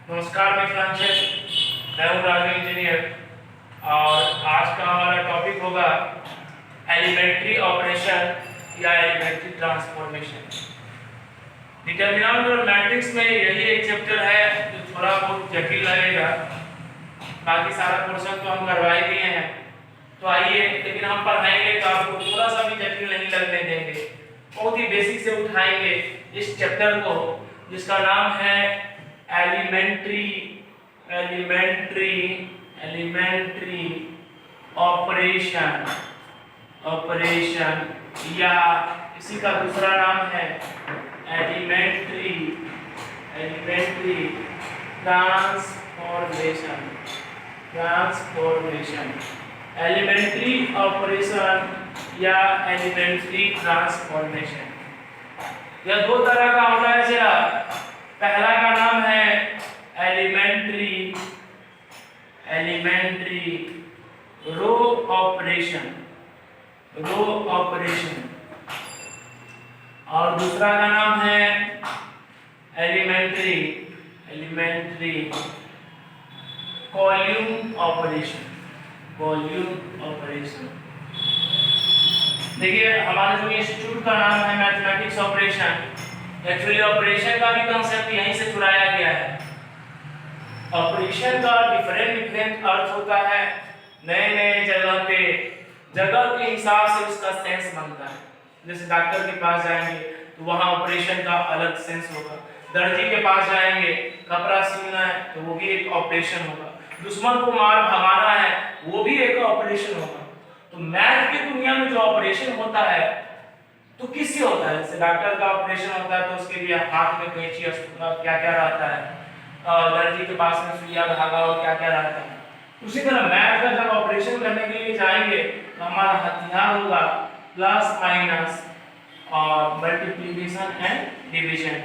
नमस्कार मित्रांनो, मैं हूँ राजू इंजीनियर और आज का हमारा टॉपिक होगा एलिमेंट्री ऑपरेशन या एलिमेंट्री ट्रांसफॉर्मेशन। डिटरमिनेंट और मैट्रिक्स में यही एक चैप्टर है जो थोड़ा बहुत जटिल लगेगा। बाकी सारा पोर्शन तो हम करवा ही दिए हैं, तो आइए, लेकिन हम पढ़ाएंगे तो आपको थोड़ा सा भी जटिल नहीं लगने देंगे। बहुत ही बेसिक से उठाएंगे इस चैप्टर को, जिसका नाम है एलिमेंट्री ऑपरेशन या इसी का दूसरा नाम है एलिमेंट्री ट्रांसफॉर्मेशन। एलिमेंट्री ऑपरेशन या एलिमेंट्री ट्रांसफॉर्मेशन, यह दो तरह का होता है जरा। पहला का नाम है एलिमेंट्री रो ऑपरेशन और दूसरा का नाम है एलिमेंट्री कॉल्यूम ऑपरेशन। देखिए, हमारे जो इंस्टीट्यूट का नाम है मैथमेटिक्स ऑपरेशन, एक्चुअली ऑपरेशन का भी कंसेप्ट यहीं से चुराया गया है। ऑपरेशन का डिफरेंट अर्थ होता है। नए जगह पे जगह के हिसाब से उसका सेंस बनता है। जैसे डॉक्टर के पास जाएंगे तो वहाँ ऑपरेशन का अलग सेंस होगा। दर्जी के पास जाएंगे, कपड़ा सिलना है तो वो भी एक ऑपरेशन होगा। दुश्मन को मार भगाना है, वो भी एक ऑपरेशन होगा। तो मैथ की दुनिया में जो ऑपरेशन होता है तो किससे होता है? जैसे डॉक्टर का ऑपरेशन होता है तो उसके लिए हाथ में कैंची क्या क्या रहता है, दर्जी के पास में सुइया धागा और क्या क्या रहता है। उसी तरह मैथ का जब ऑपरेशन करने के लिए जाएंगे तो हमारा हथियार होगा प्लस माइनस और मल्टीप्लिकेशन एंड डिवीजन,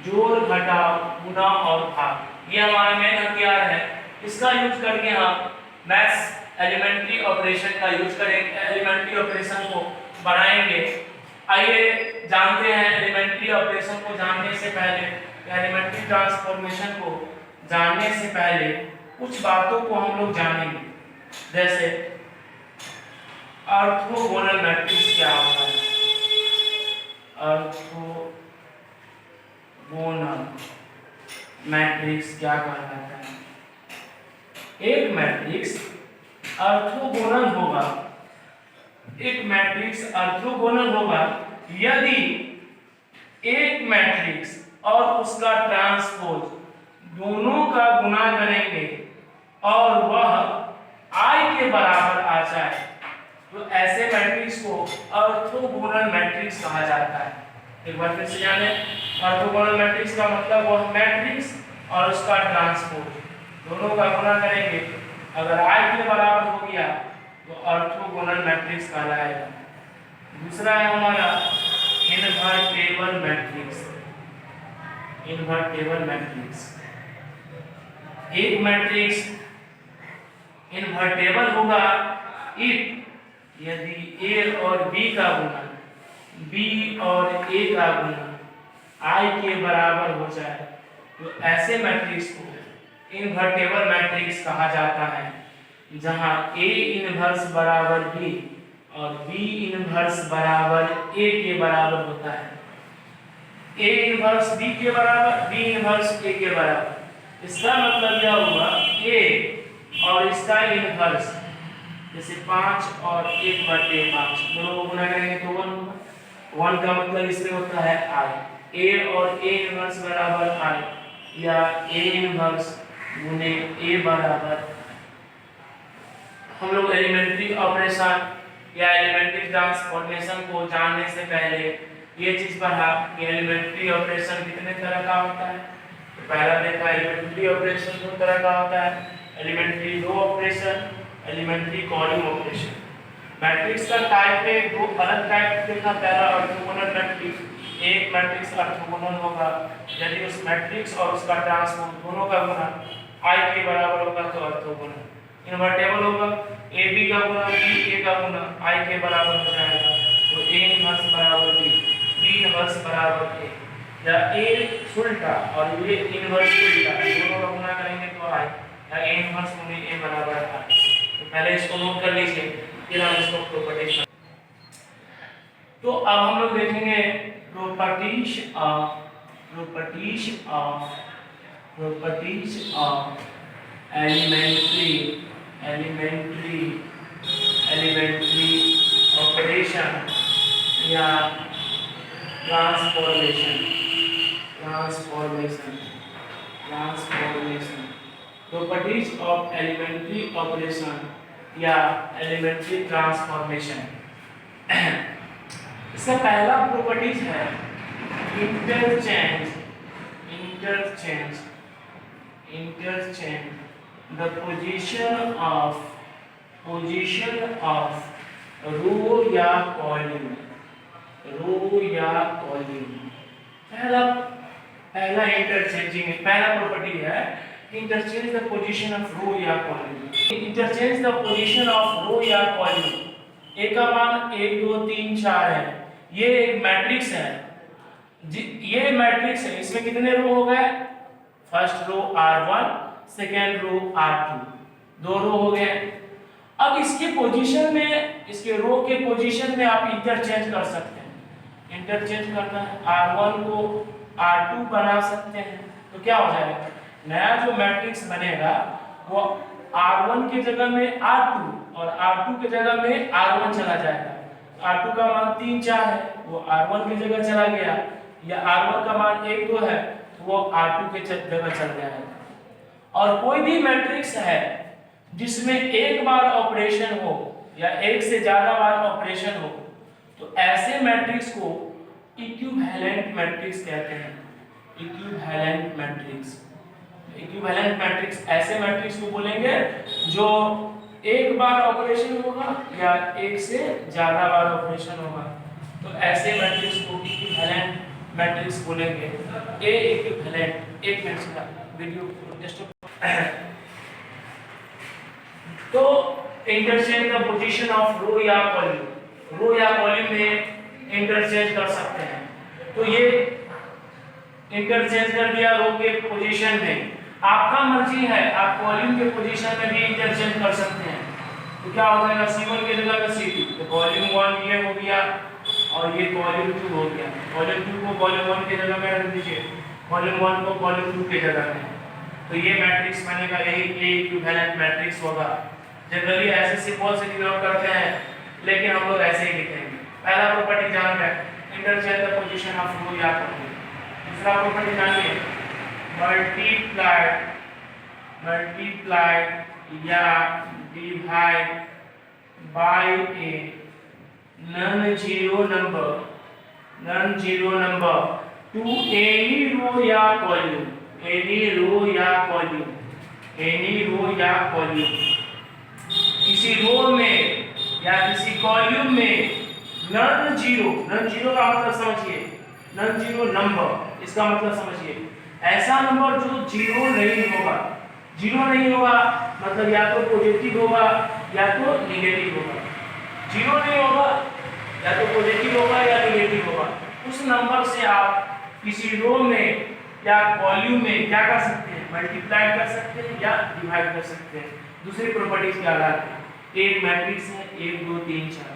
जोड़ घटाव गुणा और भाग। ये हमारा मेन हथियार है। इसका यूज करके हम मैथ्स एलिमेंट्री ऑपरेशन का यूज करेंगे, एलिमेंट्री ऑपरेशन को बनाएंगे। आइए जानते हैं एलिमेंट्री ऑपरेशन को जानने से पहले, एलिमेंट्री ट्रांसफॉर्मेशन को जानने से पहले कुछ बातों को हम लोग जानेंगे। जैसे ऑर्थोगोनल मैट्रिक्स क्या होता है? ऑर्थोगोनल मैट्रिक्स क्या कहलाता है? एक मैट्रिक्स ऑर्थोगोनल होगा, यदि एक मैट्रिक्स और उसका ट्रांसपोज दोनों का गुणा करेंगे और वह आई के बराबर आ जाए तो ऐसे मैट्रिक्स को ऑर्थोगोनल मैट्रिक्स कहा जाता है। एक बार फिर से जाने, ऑर्थोगोनल मैट्रिक्स का मतलब वह मैट्रिक्स और उसका ट्रांसपोज दोनों का गुणा करेंगे, अगर आई के बराबर हो गया तो ऑर्थोगोनल मैट्रिक्स कहलाएगा। दूसरा है हमारा इनवर्टेबल मैट्रिक्स। एक मैट्रिक्स इनवर्टेबल होगा यदि ए और बी का गुणा बी और ए का गुणा आई के बराबर हो जाए तो ऐसे मैट्रिक्स को इनवर्टेबल मैट्रिक्स कहा जाता है, जहां ए इनवर्स बराबर बी और बी इनवर्स बराबर ए के बराबर होता है। ए इनवर्स बी के बराबर, बी इनवर्स ए के बराबर। इसका मतलब यह हुआ ए और इसका इनवर्स, जैसे 5 और 1/5 दोनों को गुणा करेंगे तो 1 होगा। 1 का मतलब इसमें होता है आई। ए और ए इनवर्स बराबर आई या ए इनवर्स गुने ए बराबर। हम लोग एलिमेंट्री ऑपरेशन या एलिमेंट्री ट्रांसफॉर्मेशन को जानने से पहले ये चीज पढ़ा कि एलिमेंट्री ऑपरेशन कितने तरह का होता है। तो पहला देखा एलिमेंट्री ऑपरेशन 2 तरह का होता है, elementary row operation, elementary column operation. Matrix का टाइप है, 2 अलग टाइप देखा। पहला ऑर्थोगोनल मैट्रिक्स, एक मैट्रिक्स ऑर्थोगोनल होगा यदि उस मैट्रिक्स और उसका ट्रांसपोज दोनों का गुणा आई के बराबर होगा तो ऑर्थोगोनल। इनवर्टेबल होगा, ए बी का गुणा बी ए का गुणा आई के बराबर हो जाएगा तो ए इनवर्स बराबर बी इनवर्स बराबर ए। या ए उल्टा और ये इनवर्स उल्टा, दोनों का गुना करेंगे तो आए या ए इनवर्स गुने ए बराबर आए। तो पहले इसको नोट कर लीजिए, फिर हम इसको प्रॉपर्टीज। तो अब हम लोग देखेंगे प्रॉपर्टीज ऑफ एलिमेंट्री ऑपरेशन या transformation. Properties of elementary operation या एलिमेंट्री ट्रांसफॉर्मेशन। इसका पहला प्रॉपर्टीज है interchange the position of row या कॉलम। पहला इंटरचेंजिंग, पहला प्रॉपर्टी है interchange the position of row या column. Interchange the position of row या कॉलम। ए का मान 1 2 3 4 है। ये एक मैट्रिक्स है, ये मैट्रिक्स है, इसमें कितने रो हो गए? First row R1, second row R2, 2 रो हो गए। अब इसके पोजीशन में, इसके रो के पोजीशन में आप इंटरचेंज कर सकते हैं। इंटरचेंज करना है, R1 को R2 बना सकते हैं, तो क्या हो जाएगा? नया जो मैट्रिक्स बनेगा वो R1 की जगह में R2 और R2 की जगह में R1 चला जाएगा। R2 का मान 3 4 है, वो R1 की जगह चला गया, या R1 का मान 1 2 है, तो वो R2 के जगह चल जाएगा। और कोई भी मैट्रिक्स है जिसमें एक बार ऑपरेशन हो या एक से ज्यादा बार ऑपरेशन हो, तो ऐसे मैट्रिक्स को इक्विवेलेंट मैट्रिक्स कहते हैं। इक्विवेलेंट मैट्रिक्स ऐसे मैट्रिक्स को बोलेंगे जो एक बार ऑपरेशन होगा या एक से ज्यादा बार ऑपरेशन होगा, तो ऐसे मैट्रिक्स को इक्विवेलेंट मैट्रिक्स बोलेंगे। ए इक्विवेलेंट, एक मिनट का वीडियो जस्ट। तो interchange the position of row या कॉलम, रो या कॉलम में इंटरचेंज कर सकते हैं। तो ये इंटरचेंज कर दिया रो के पोजीशन में। आपका मर्जी है, आप कॉलम के पोजीशन में भी इंटरचेंज कर सकते हैं। तो क्या हो जाएगा? C1 की जगह पे C2, तो कॉलम 1 ये हो गया और ये कॉलम 2 हो गया। कॉलम 2 को कॉलम 1 की जगह में रख दीजिए, कॉलम 1 को कॉलम 2 की जगह में, तो ये मैट्रिक्स बनेगा, यही इक्विवेलेंट मैट्रिक्स होगा। जनरली ऐसे सिंबल से डिनोट करते हैं, लेकिन हम लोग ऐसे ही लिखेंगे। पहला प्रॉपर्टी जान गए, interchange the position of row या कॉलम। दूसरा प्रॉपर्टी जानिए, मल्टीप्लाई या divide by a non zero number to any row या कॉलम। किसी रो में या किसी कॉलम में नॉन जीरो का मतलब समझिए, नॉन जीरो नंबर, इसका मतलब समझिए ऐसा नंबर जो जीरो नहीं होगा। जीरो नहीं होगा मतलब या तो पॉजिटिव होगा या तो नेगेटिव होगा। जीरो नहीं होगा या तो पॉजिटिव होगा या नेगेटिव होगा। उस नंबर से आप किसी रो में या कॉलम में क्या कर सकते हैं? मल्टीप्लाई कर सकते हैं या डिवाइड कर सकते हैं। दूसरी प्रॉपर्टीज के आधार पर एक मैट्रिक्स है 1 2 3 4,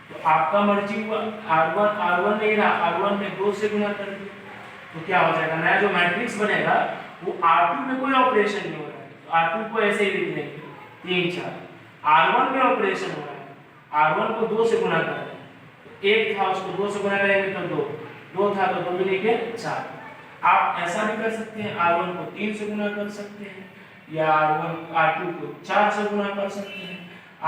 तो आपका मर्जी हुआ R1 नहीं रहा, R1 में 2 से गुना कर दिया, तो क्या हो जाएगा? नया जो मैट्रिक्स बनेगा वो R2 में कोई ऑपरेशन नहीं हो रहा है, तो R2 को ऐसे ही लिख देंगे 3 4। R1 में ऑपरेशन हो रहा है, R1 को 2 से गुना कर रहे हैं, तो 1 था उसको 2 से गुना करेंगे तो 2 था तो 2 दूनी के 4। आप ऐसा भी कर सकते हैं, R1 को 3 से गुना कर सकते हैं, या R2 को 4 से गुना कर सकते हैं,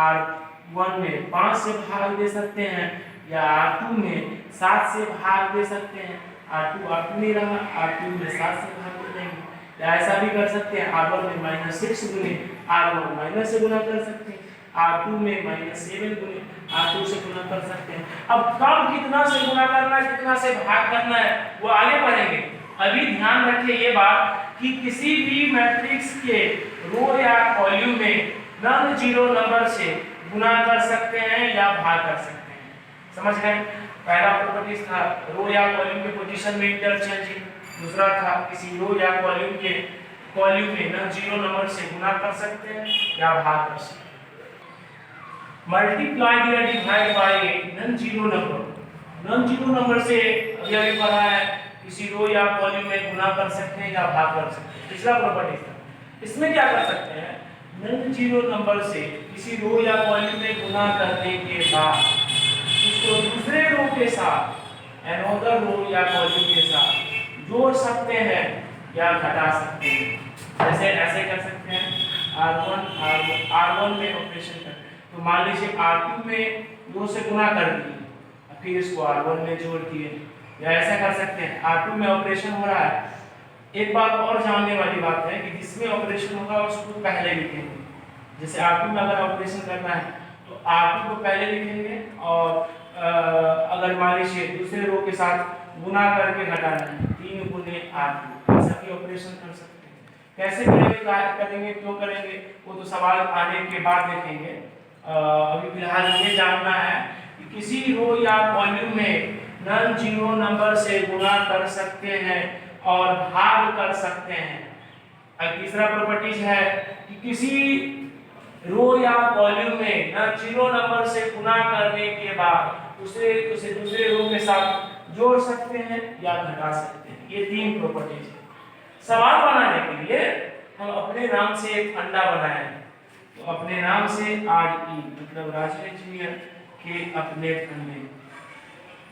R1 में 5 से भाग दे सकते हैं, या R2 में 7 से भाग दे सकते हैं। R2 नहीं रहा, R2 में 7 से भाग दे देंगे, या ऐसा भी कर सकते हैं R1 में -6 गुने R1 माइनस से गुना कर सकते हैं, R2 में -7 गुने R2 से गुना कर सकते हैं। अब कब कितना से गुना करना है, कितना से भाग करना है, वो आगे बढ़ेंगे। अभी ध्यान रखिए ये बात कि किसी भी मैट्रिक्स के रो या कॉलम में नॉन जीरो नंबर से गुना कर सकते हैं या भाग कर सकते हैं। समझ गए? पहला प्रॉपर्टीज था रो या कॉलम के पोजीशन में इंटरचेंजिंग, दूसरा था किसी रो या कॉलम में नॉन जीरो नंबर से गुना कर सकते हैं या भाग कर सकते हैं। मल्टीप्लाई या divide bye non zero number, non zero number से अभी पढ़ा है किसी रो या कॉलम में गुना कर सकते हैं या भाग कर सकते हैं, पिछला प्रॉपर्टी था। इसमें क्या कर सकते हैं, नॉन जीरो नंबर से किसी रो या कॉलम में गुना करने के बाद उसको दूसरे रो के साथ अनदर रो या कॉलम के साथ जोड़ सकते हैं या घटा सकते हैं। जैसे ऐसे कर सकते हैं R1 में ऑपरेशन कर, तो मान लीजिए R2 में 2 से गुना कर दिए, फिर इसको R1 में जोड़ दिए, या ऐसा कर सकते हैं R2 में ऑपरेशन हो रहा है। एक बात और जानने वाली बात है कि जिसमें ऑपरेशन होगा उसको पहले लिखेंगे। जैसे R2 में अगर ऑपरेशन करना है तो R2 को पहले लिखेंगे, और अगर मान लीजिए दूसरे रो के साथ गुना करके घटाना है 3 गुने R2, ऐसा भी ऑपरेशन कर सकते हैं। कैसे करेंगे क्यों करेंगे वो तो सवाल आने के बाद देखेंगे। अभी फिलहाल ये जानना है कि किसी रो या कॉलम में नॉन जीरो नंबर से गुना कर सकते हैं और भाग कर सकते हैं। और तीसरा प्रॉपर्टीज है कि किसी रो या कॉलम में नॉन जीरो नंबर से गुना करने के बाद उसे दूसरे रो के साथ जोड़ सकते हैं या घटा सकते हैं। ये 3 प्रॉपर्टीज है। सवाल बनाने के लिए हम अपने नाम से एक फंडा बनाए, तो अपने नाम से RE मतलब राजू इंजीनियर के अपने फंडे,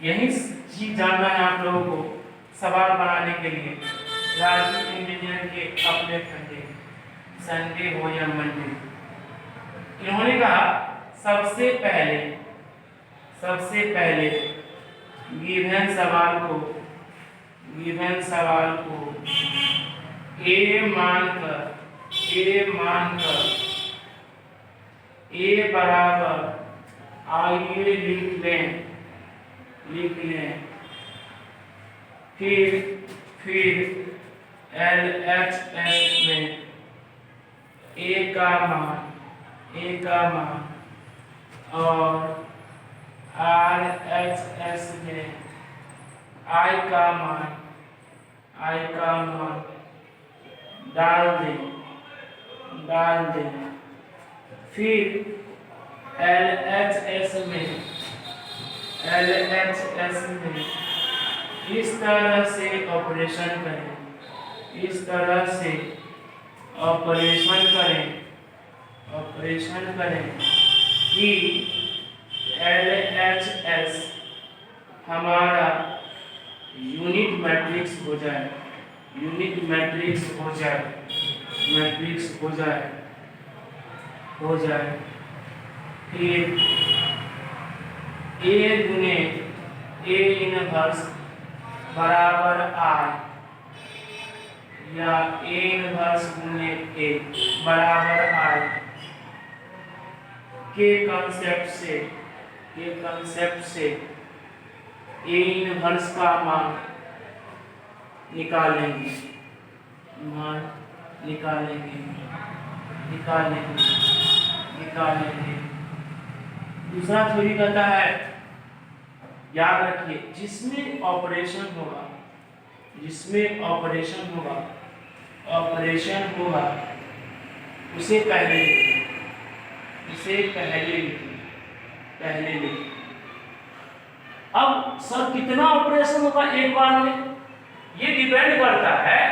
यही चीज जानना है आप लोगों को सवाल बनाने के लिए। राजू इंजीनियर के अपने फंडे, संडे हो या मंडे, इन्होंने कहा सबसे पहले गिवन सवाल को ए मानकर ए बराबर आइए लिख लें, फिर LHS में ए का मान और RHS में I का मान डाल दें, फिर LHS में इस तरह से ऑपरेशन करें कि LHS हमारा यूनिट मैट्रिक्स हो जाए, फिर A गुने A इनवर्स बराबर I या A इनवर्स गुने A बराबर I के कंसेप्ट से A इनवर्स का मान निकालेंगे। दूसरा थ्योरी कहता है, याद रखिए, जिसमें ऑपरेशन होगा उसे पहले लिखिए। अब सर कितना ऑपरेशन होगा एक बार में, ये डिपेंड करता है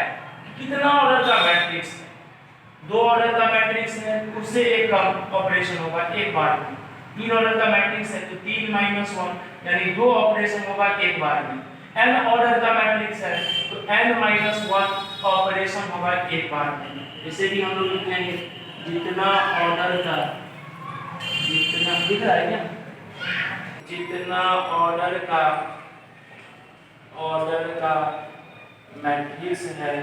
कि कितना ऑर्डर का मैट्रिक्स है। 2 ऑर्डर का मैट्रिक्स है, उससे एक कम ऑपरेशन होगा एक बार में। 3 ऑर्डर का मैट्रिक्स है तो 3 - 1 यानी 2 ऑपरेशन होगा एक बार में। n ऑर्डर का मैट्रिक्स है तो n - 1 ऑपरेशन होगा एक बार में। इसे भी हम लोग लिख लेंगे, जितना ऑर्डर का मैट्रिक्स है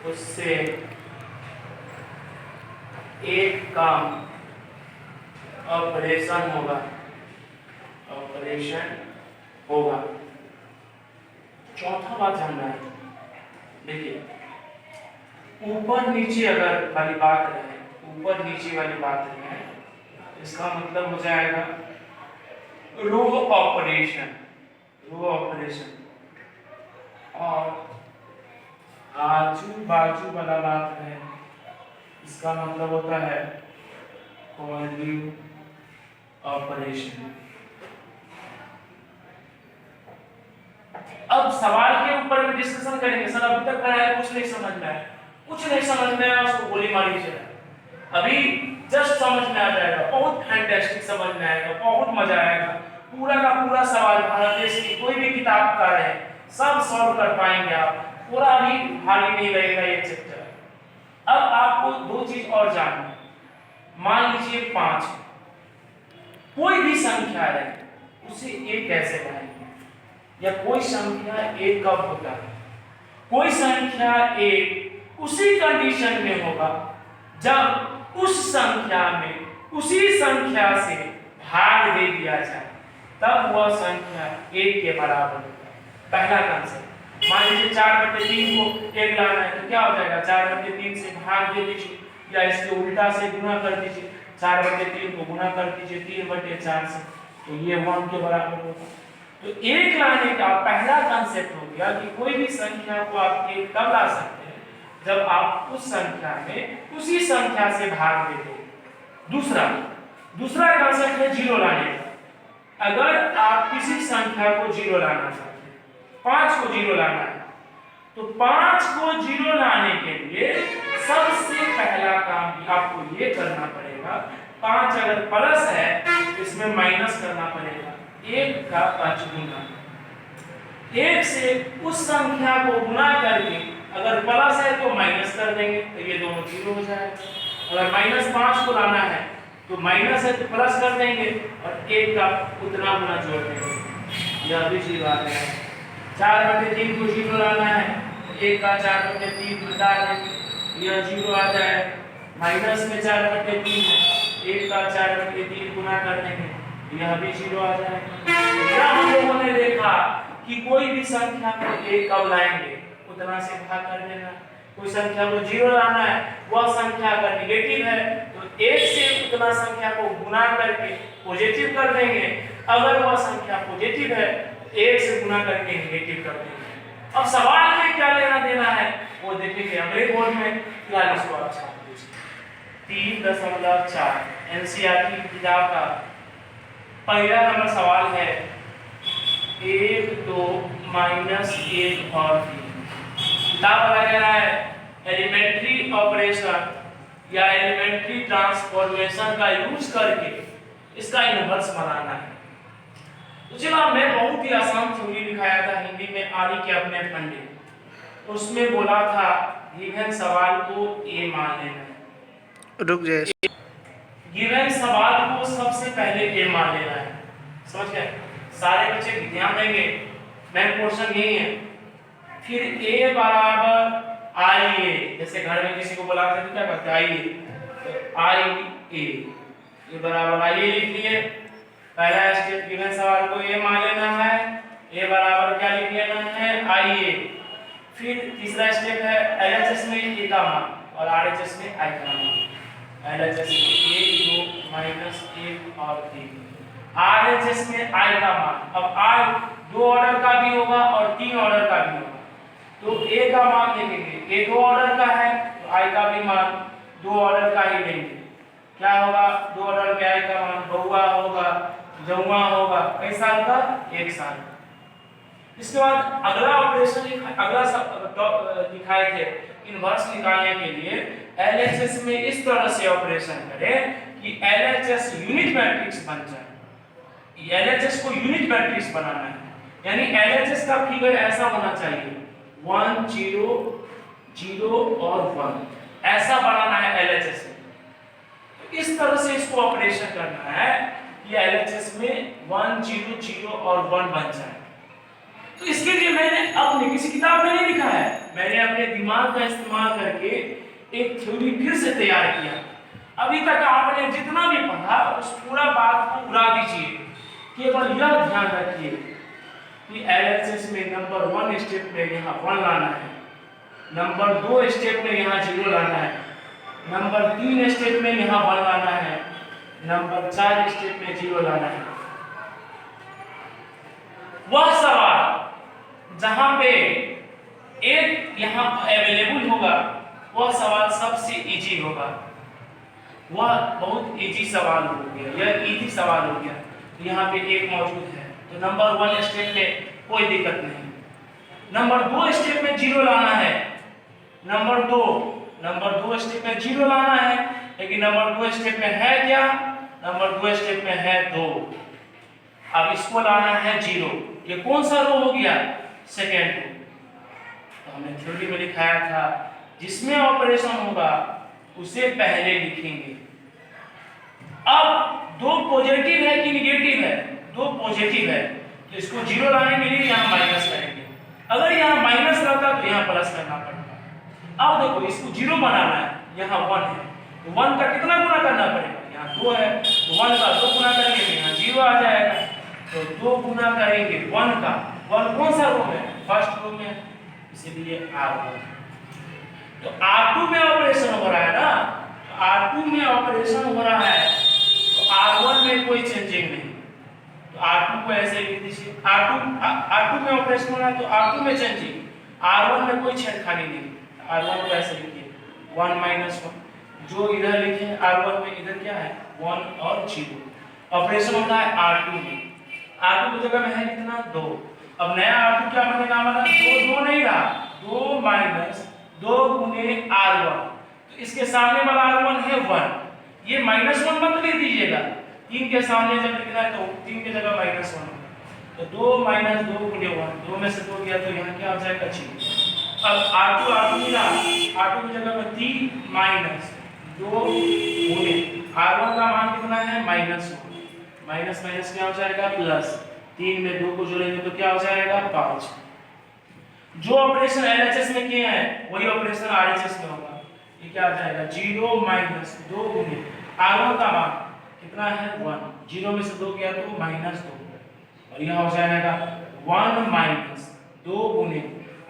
उससे एक कम ऑपरेशन होगा। चौथा बात जानना है, देखिए ऊपर नीचे वाली बात रहे, इसका मतलब हो जाएगा रो ऑपरेशन, रो ऑपरेशन। और आजू बाजू वाला बात है, इसका मतलब होता है कॉलिंग ऑपरेशन। अब सवाल के ऊपर में डिस्कशन करेंगे। सर अभी तक पढ़ाया कुछ नहीं समझ में आया, कुछ नहीं समझ में आया, उसको गोली मारी चला। अभी जस्ट समझ में आ जाएगा, बहुत फैंटास्टिक समझ में आएगा, बहुत मजा आएगा। पूरा का पूरा सवाल भारत देश की कोई भी किताब का है सब सॉल्व कर पाएंगे आप, पूरा भी भारी नहीं लगेगा ये चैप्टर। अब आपको दो चीज और जानना है। मान लीजिए 5, कोई भी संख्या है उसे एक कैसे बनाएंगे, या कोई संख्या एक कब होता है? कोई संख्या एक उसी कंडीशन में होगा जब उस संख्या में उसी संख्या से भाग दे दिया जाए, तब वह संख्या एक के बराबर होता है। पहला कंसेप्ट, मान लीजिए 4/3 को एक लाना है तो क्या हो जाएगा, 4/3 से भाग दे दीजिए, या इसके उल्टा से गुना कर दीजिए, 4/3 को गुना कर दीजिए 3/4 से, तो ये 1 के बराबर होगा। तो एक लाने का पहला कंसेप्ट हो गया कि कोई भी संख्या को आप एक तब ला सकते हैं जब आप उस संख्या में उसी संख्या से भाग दे दें। दूसरा कंसेप्ट है जीरो लाने का। अगर आप किसी संख्या को जीरो लाना चाहते हैं, 5 को जीरो लाना है, तो 5 को जीरो लाने के लिए सबसे पहला काम आपको ये करना पड़ेगा, 5 अगर प्लस है तो इसमें माइनस करना पड़ेगा, 1 का 5 गुना। 1 से उस संख्या को गुना करके अगर प्लस है तो माइनस कर देंगे, तो ये दोनों जीरो हो जाएगा। अगर -5 को लाना है तो माइनस है तो प्लस कर देंगे और 1 का उतना गुना जोड़ देंगे, यह भी जीरो आ गया। 4/3 को जीरो लाना है, 1 का 4/3 घटा देंगे, यह जीरो आ जाएगा। माइनस में 4/3 है, 1 का 4/3 गुना कर देंगे, यह भी जीरो आ जाएगा। हम लोगों ने देखा कि कोई भी संख्या को एक कब लाएंगे, उतना से भाग कर देना। कोई संख्या को जीरो लाना है, वह संख्या अगर नेगेटिव है तो 1 से उतना संख्या को गुना करके पॉजिटिव कर देंगे, अगर वह संख्या पॉजिटिव है तो 1 से गुना करके नेगेटिव कर देंगे। अब सवाल में क्या लेना देना है वो देखेंगे अगले बोर्ड में। फिलहाल इसको आप छाप लीजिए। 3.4 एनसीईआरटी की किताब का पहला नंबर सवाल है 1, 2, -1 और 3। किताब वाला कह रहा है एलिमेंट्री ऑपरेशन या एलिमेंट्री ट्रांसफॉर्मेशन का यूज करके इसका इनवर्स बनाना है। तो चलो मैं बहुत ही आसान थ्योरी दिखाया था हिंदी में आरी के अपने पंडित, उसमें बोला था गिवन सवाल को ए मान लेना है। रुक जाए, गिवन सवाल को सबसे पहले ए मान लेना है, समझ गए? सारे बच्चे ध्यान देंगे, मेन पोर्शन यही है। फिर a बराबर आई ए, जैसे घर में किसी को बुलाते हैं तो क्या कहते हैं आई ए, तो आई ए, ये बराबर आई ए लिख लिए। पहला स्टेप गिवन सवाल को a मान लेना है, a बराबर क्या लिख लेना है आई ए। फिर तीसरा स्टेप है एलएचएस में a का मान और आरएचएस में i का मान। एलएचएस में 1, 2, -1 और 3, आरएचएस में i का मान। अब i 2 ऑर्डर का भी होगा और 3 ऑर्डर का भी होगा, तो a का मान लिखेंगे, a 2 ऑर्डर का है तो i का भी मान 2 ऑर्डर का ही लेंगे। क्या होगा 2 ऑर्डर में i का मान बहुआ होगा, जमुआ होगा, कई साल का 1 साल। इसके बाद अगला ऑपरेशन अगला दिखाए थे इनवर्स निकालने के लिए एलएचएस में इस तरह से ऑपरेशन करें कि एलएचएस यूनिट मैट्रिक्स बन जाए। एलएचएस को यूनिट मैट्रिक्स बनाना है, यानी एलएचएस का फिगर ऐसा होना चाहिए 1 0 0 और 1, ऐसा बनाना है एलएचएस में। तो इस तरह से इसको ऑपरेशन करना है कि एलएचएस में 1 0 0 और 1 बन जाए। तो इसके लिए मैंने अपनी किसी किताब में नहीं लिखा है, मैंने अपने दिमाग का इस्तेमाल करके एक थ्योरी फिर से तैयार किया। अभी तक आपने जितना भी पढ़ा उस पूरा बात को उड़ा दीजिए, केवल यह ध्यान रखिए कि एलएचएस में नंबर 1 स्टेप में यहाँ 1 लाना है, नंबर 2 स्टेप में यहाँ 0 लाना है, नंबर 3 स्टेप में यहाँ 1 लाना है, नंबर 4 स्टेप में 0 लाना है। वह सवाल जहां पे एक यहां अवेलेबल होगा वह सवाल सबसे इजी होगा। वह बहुत इजी सवाल हो गया, यह इजी सवाल हो गया। तो यहाँ पे एक मौजूद है, तो नंबर 1 स्टेप में कोई दिक्कत नहीं। नंबर 2 स्टेप में 0 लाना है। नंबर 2 स्टेप में 0 लाना है, लेकिन नंबर 2 स्टेप में है क्या? नंबर 2 स्टेप में है 2। अब इसको लाना है 0। ये कौन सा रो हो गया? Second row. तो हमने थ्योरी में लिखाया था जिसमें ऑपरेशन होगा उसे पहले लिखेंगे। अब 2 पॉजिटिव है कि निगेटिव है? 2 पॉजिटिव है, तो इसको 0 लाने के लिए यहाँ माइनस करेंगे। अगर यहाँ माइनस रहता तो यहाँ प्लस करना पड़ता। अब देखो इसको 0 बनाना है, यहाँ 1 है, तो 1 का कितना गुना करना पड़ेगा? यहाँ 2 है, तो 1 का 2 गुना करेंगे तो यहाँ 0 आ जाएगा। तो 2 गुना करेंगे 1 का। 1 कौन सा रो में? फर्स्ट रो में, इसीलिए R1। तो R2 में ऑपरेशन हो रहा है ना, तो R2 में ऑपरेशन हो रहा है, तो R1 में कोई चेंजिंग नहीं। तो R2 को ऐसे लिख दीजिए। R2 में ऑपरेशन हो रहा है तो R2 में चेंजिंग, R1 में कोई छेड़खानी नहीं। R1 को ऐसे लिखिए 1 - 1। जो इधर लिखे R1 में, इधर क्या है? 1 और 0। ऑपरेशन होता है R2 में। R2 की जगह में है कितना? 2। अब नया R2 क्या बनेगा हमारा? 2 नहीं रहा, 2 - 2 गुने R1। तो इसके सामने वाला R1 है 1। ये -1 मत लिख दीजिएगा, 3 के सामने जब लिखना है तो 3 की जगह -1। तो 2 - 2 गुने 1, 2 में से 2 गया तो यहाँ क्या आ जाएगा? 6। अब R2 मिला, R2 की जगह में 3 - 2 गुने R1 का मान कितना है? -1। माइनस माइनस क्या हो जाएगा? प्लस। 3 में 2 को जोड़ेंगे तो क्या हो जाएगा? 5। जो ऑपरेशन LHS में किए हैं वही ऑपरेशन RHS में होगा। ये क्या आ जाएगा? 0 - 2 गुने R1 का मान कितना है? 1। 0 में से 2 गया तो -2, और यह हो जाएगा 1 - 2 गुने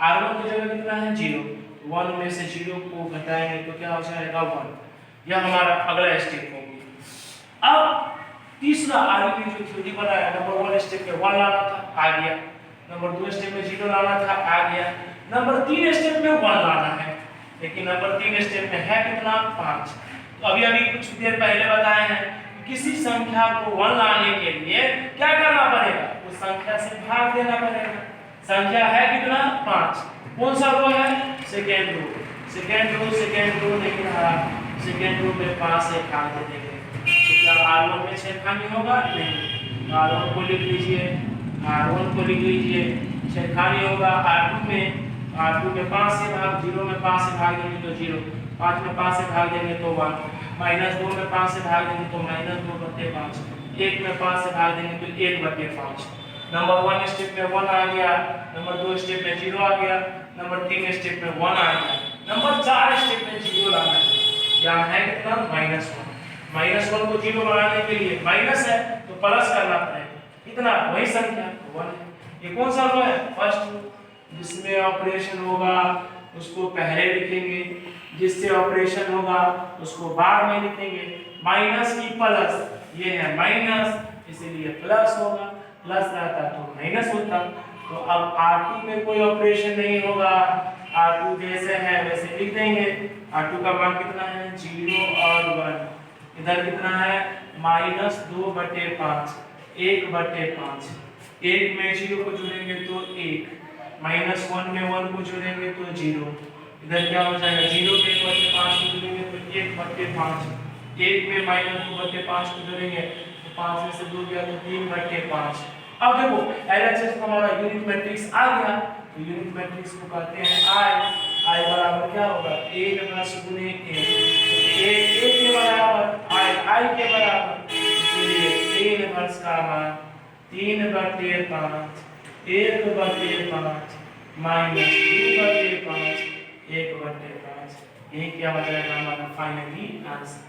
R1 की जगह कितना है? 0। 1 में से 0 को घटाएंगे तो क्या हो जाएगा? 1। यह हमारा अगला स्टेप होगी। अब तीसरा आगे की जो थ्योरी बनाया, नंबर 1 स्टेप में 1 लाना था, आ गया। नंबर 2 स्टेप में 0 लाना था, आ गया। नंबर 3 स्टेप में 1 लाना है, लेकिन नंबर 3 स्टेप में है कितना? 5। तो अभी कुछ देर पहले बताए हैं कि किसी संख्या को 1 लाने के लिए क्या करना पड़ेगा? उस संख्या से भाग देना पड़ेगा। संख्या है कितना? 5। कौन सा रो है? Second row. सेकेंड रो नहीं रहा, सेकेंड रो में 5 से भाग दे देंगे तो क्या R1 में छेड़खानी होगा? नहीं। R1 को लिख लीजिए, R1 को लिख लीजिए। छेड़खानी होगा R2 में, R2 में 5 से भाग, 0 में 5 से भाग देंगे तो 0, 5 में 5 से भाग देंगे तो 1, -2 में 5 से भाग देंगे तो -2/5, 1 में 5 से भाग देंगे तो 1/5। नंबर 1 स्टेप में 1 आ गया, नंबर 2 स्टेप में 0 आ गया, नंबर 3 स्टेप में 1 आ गया, नंबर 4 स्टेप में 0 लाना है। यहाँ है कितना? -1। -1 को 0 बनाने के लिए माइनस है तो प्लस करना पड़ेगा। कितना? वही संख्या 1 है। ये कौन सा रो है? First row. जिसमें ऑपरेशन होगा उसको पहले लिखेंगे, जिससे ऑपरेशन होगा उसको बाद में लिखेंगे। माइनस की प्लस, ये है माइनस, इसीलिए प्लस होगा। प्लस रहता तो माइनस होता। तो अब R2 में कोई ऑपरेशन नहीं होगा, R2 जैसे है वैसे लिख देंगे। R2 का मान कितना है? 0 और 1। इधर कितना है? -2/5, 1/5। 1 में 0 को जोड़ेंगे तो 1, -1 में 1 को जोड़ेंगे तो 0। इधर क्या हो जाएगा? 0 के 1/5 को जोड़ेंगे तो 1/5। 1 में -2/5 को जोड़ेंगे तो 5 में से 2 गया तो 3/5। अब देखो LHS का हमारा यूनिट मैट्रिक्स आ गया, तो यूनिट मैट्रिक्स को कहते हैं I बराबर क्या होगा? 1 + गुने 1 के बराबर, I के बराबर, इसलिए 1 का मान 3/5, 1/5 -2/5, 1/5। यही क्या हो जाएगा हमारा फाइनली आंसर।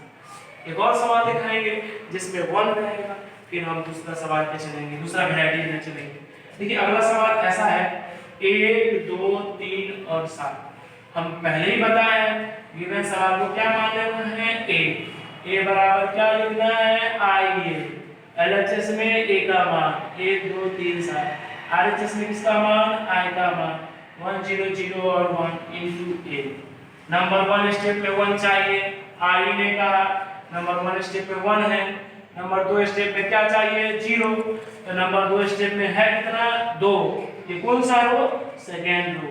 एक और सवाल दिखाएंगे जिसमें 1 रहेगा, फिर हम दूसरा सवाल पे चलेंगे, दूसरा वैरायटी में चलेंगे। देखिए अगला सवाल ऐसा है, 1, 2, 3 और 7। हम पहले ही बताए हैं गिवन सवाल को क्या मान लेना है? 1। ए बराबर क्या लिखना है आई ए। एलएचएस में ए का मान 1 2 3 7, आरएचएस में किसका मान आई का मान 1 0 0 और 1 इनटू ए। नंबर 1 स्टेप में 1 चाहिए, आई ने कहा नंबर 1 स्टेप में 1 है, नंबर 2 स्टेप में क्या चाहिए 0, तो नंबर 2 स्टेप में है कितना 2। ये कौन सा रो सेकेंड रो,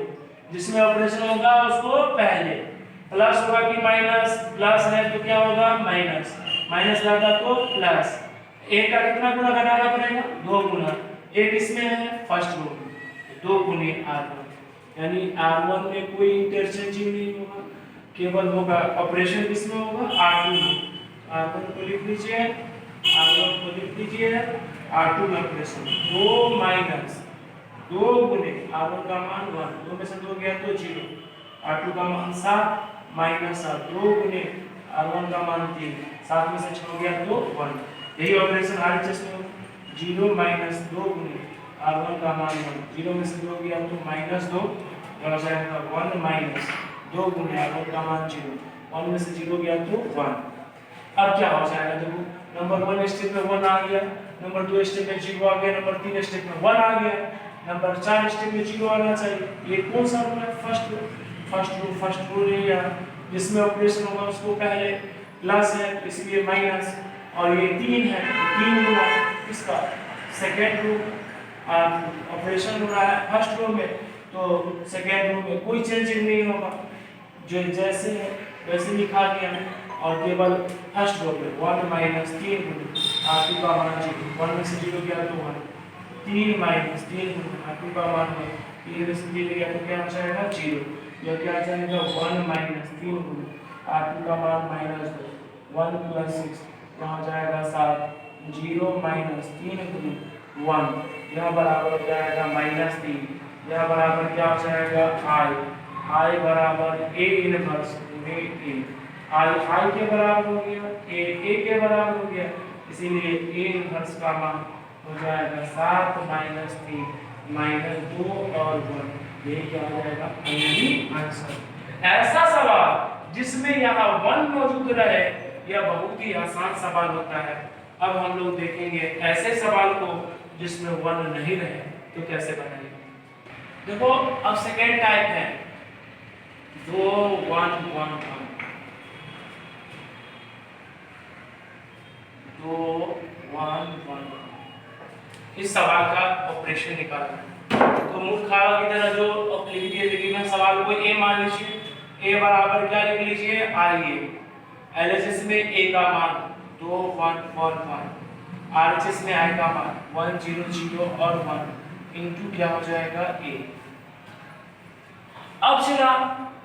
जिसमें ऑपरेशन होगा उसको पहले प्लस होगा कि माइनस, प्लस है तो क्या होगा माइनस, माइनस लगा तो प्लस। एक का कितना गुना घटाना पड़ेगा 2 गुना, एक इसमें है फर्स्ट रो में 2 गुने r1, यानी r1 में कोई इंटरचेंजिंग नहीं होगा, केवल होगा ऑपरेशन किसमें होगा r2 में। r1 को लिख लीजिए, r1 को लिख लीजिए, r2 में ऑपरेशन 2 माइनस 2 गुने r1 का मान 1, 2 में से 2 गया तो 0, r2 का मान 7 माइनस 7, 2 गुने r1 का मान 3, 7 में से 6 गया तो 1। यही ऑपरेशन आरएचएस में 0 माइनस 2 गुने r1 का मान 1, 0 में से 2 गया तो माइनस 2, तो हो जाएगा 1 माइनस 2 गुने r1 का मान 0, 1 में से 0 गया तो 1। अब क्या हो जाएगा देखो, नंबर 1 स्टेप में 1 आ गया, नंबर 2 स्टेप में 0 आ गया, नंबर 3 स्टेप में 1 आ गया, नंबर 4 स्टेप में 0 आना चाहिए। ये कौन सा रो है फर्स्ट रो, फर्स्ट रो ले लिया, जिसमें ऑपरेशन होगा उसको पहले प्लस है इसलिए माइनस, और ये 3 है तो 3 गुना इसका सेकेंड रो, ऑपरेशन हो रहा है फर्स्ट रो में तो सेकेंड रो में कोई चेंजिंग नहीं होगा, जो जैसे है वैसे लिखा दिया है, और केवल फर्स्ट रो पे 1 माइनस 3 गुना r2 का मान 0, 1 में से 0 गया तो 1, 3 माइनस 3 गुना r2 का मान 1, 3 में से 0 गया तो क्या आ जाएगा 0, यह क्या आ जाएगा 1 माइनस 3 गुना r2 का मान माइनस 2, 1 प्लस 6 यहाँ जाएगा 7, 0 माइनस 3 गुना 1, यह बराबर हो जाएगा माइनस 3, यह बराबर क्या हो जाएगा आई बराबर ए इनवर्स गुने ए, आई के बराबर हो गया, ए के बराबर हो गया, इसीलिए ए इनवर्स का मान हो जाएगा 7 माइनस 3 माइनस 2 और 1, यही क्या हो जाएगा फाइनली आंसर। ऐसा सवाल जिसमें यहाँ 1 मौजूद रहे यह बहुत ही आसान सवाल होता है। अब हम लोग देखेंगे ऐसे सवाल को जिसमें 1 नहीं रहे तो कैसे बनाएंगे। देखो अब सेकेंड टाइप है 2 1 1 1, 2 1 1 1, इस सवाल का ऑपरेशन निकालना है। तो मूल खावा की तरह जो लिख दिए सवाल को ए मान लीजिए, ए बराबर क्या लिख लीजिए आई ए, एलएचएस में ए का मान 2 1 1 1, आरएचएस में आई का मान 1 0 0 और 1 इनटू क्या हो जाएगा ए। अब चला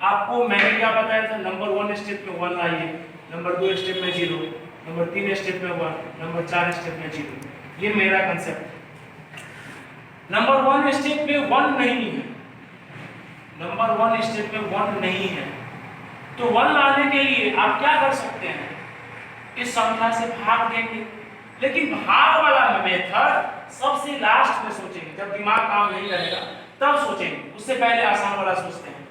आपको मैंने क्या बताया था, नंबर 1 स्टेप में 1 आइए, नंबर 2 स्टेप में 0, नंबर 3 स्टेप में 1, नंबर 4 स्टेप में 0, ये मेरा कंसेप्ट। नंबर 1 स्टेप में 1 नहीं है, नंबर 1 स्टेप में 1 नहीं है, तो 1 लाने के लिए आप क्या कर सकते हैं, इस संख्या से भाग देंगे, लेकिन भाग वाला मेथड सबसे लास्ट में सोचेंगे, जब दिमाग काम नहीं करेगा तब सोचेंगे, उससे पहले आसान वाला सोचते हैं।